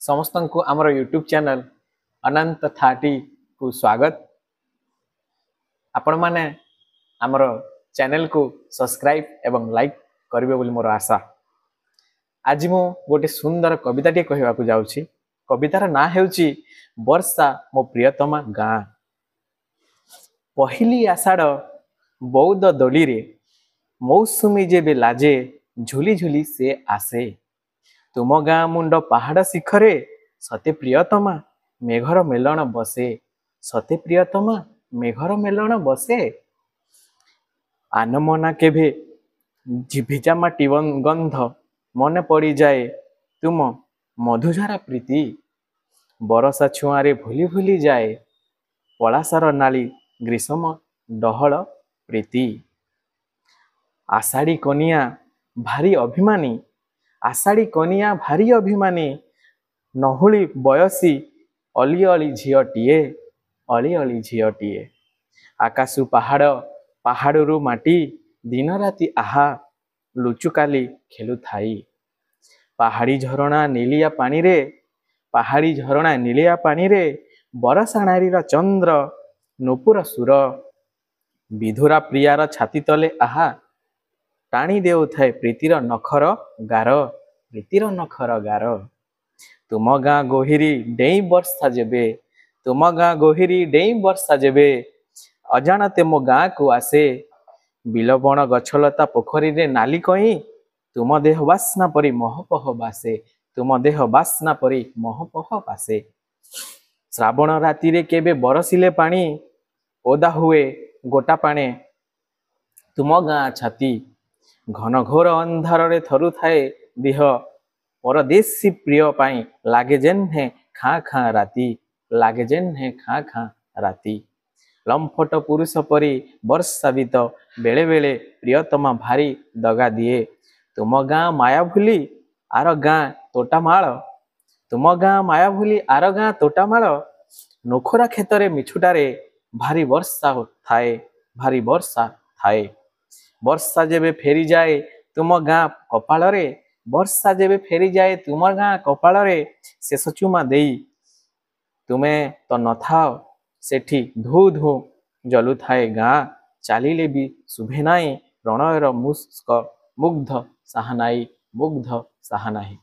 समस्त को आमर यूट्यूब चैनल अनंत 30 को स्वागत। आपण माने आमर चैनल को सब्सक्राइब एवं लाइक करिवे बोली मोर आशा। आज मु गोटे सुंदर कविताटी कहवाकू जाउछि। कवितार ना हेउछि वर्षा मो प्रियतमा गाँ। पहली आषाढ़ बौद्ध दोली रे मौसुमी जेबे लाजे झुली झुली से आसे। तुम गाँ मुंड पहाड़ शिखरे सते प्रियतमा मेघर मेलन बसे। सते प्रियतमा मेघर मेलन बसे। आनमना केभे भिजा माटी गंध मन पड़ी जाए तुम मधुझरा प्रीति। बरसा छुआरे भूली भूली जाए पलासार नाली ग्रीष्म डहल प्रीति। आषाढ़ी कनिया भारी अभिमानी। आषाढ़ी कनिया भारी अभिमानी नहुली बयसी अली अली झीटीए। अली अली झीटीए आकाशु पहाड़ पहाड़रू माटी दिन राति आहा लुचुकाली खेलु थाई। पहाड़ी झरणा नीलिया पानी रे पहाड़ी झरणा नीलिया पानी रे बरसा नारीर चंद्र नुपुर सुर। विधुरा प्रियार छाती तले आहा टाणी देउ थाए प्रीतिर नखर गार। प्रीतिर नखर गार। तुम गाँ गोहिरी डेई वर्षा जेबे। तुम गाँ गोहिरी डेई वर्षा जेबे अजाणते मो गाँ को आसे। बिलबण गछलता पोखरी रे नाली कहीं तुम देह बास्ना परी महपह बासे। तुम देह बास्ना परी महपह बासे। श्रावण राति रे केबे बरसिले पानी ओदा हुए गोटा पाने तुम गाँ छाती। घन घोर अंधार रे थरु थाए देह परदेशी प्रिय पाई लागे जेन्हे खाँ खाँ राति। लागे जेन्हे खाँ खाँ राति। लंफट पुरुष परी वर्षा बीत बेले बेले प्रियतमा भारी दगा दिए। तुम गाँ माया भूली आर गाँ तोटामाल। तुम गाँ माया भूली आर गाँ तोटामाल नोखरा क्षेत्र मिछुटारे भारी वर्षा थाए। भारी वर्षा थाए। वर्षा जेबे फेरी जाए तुम गाँ कपाल रे। वर्षा जेबे फेरी जाए तुम गाँ कपाल रे शेष चुमा देई तुमे तो न थाओ सेठी धू धू जलु थाए गाँ। चालिले भी शुभे नाई प्रणयर मुस्क मुग्ध साहनाई मुग्ध साहनाई।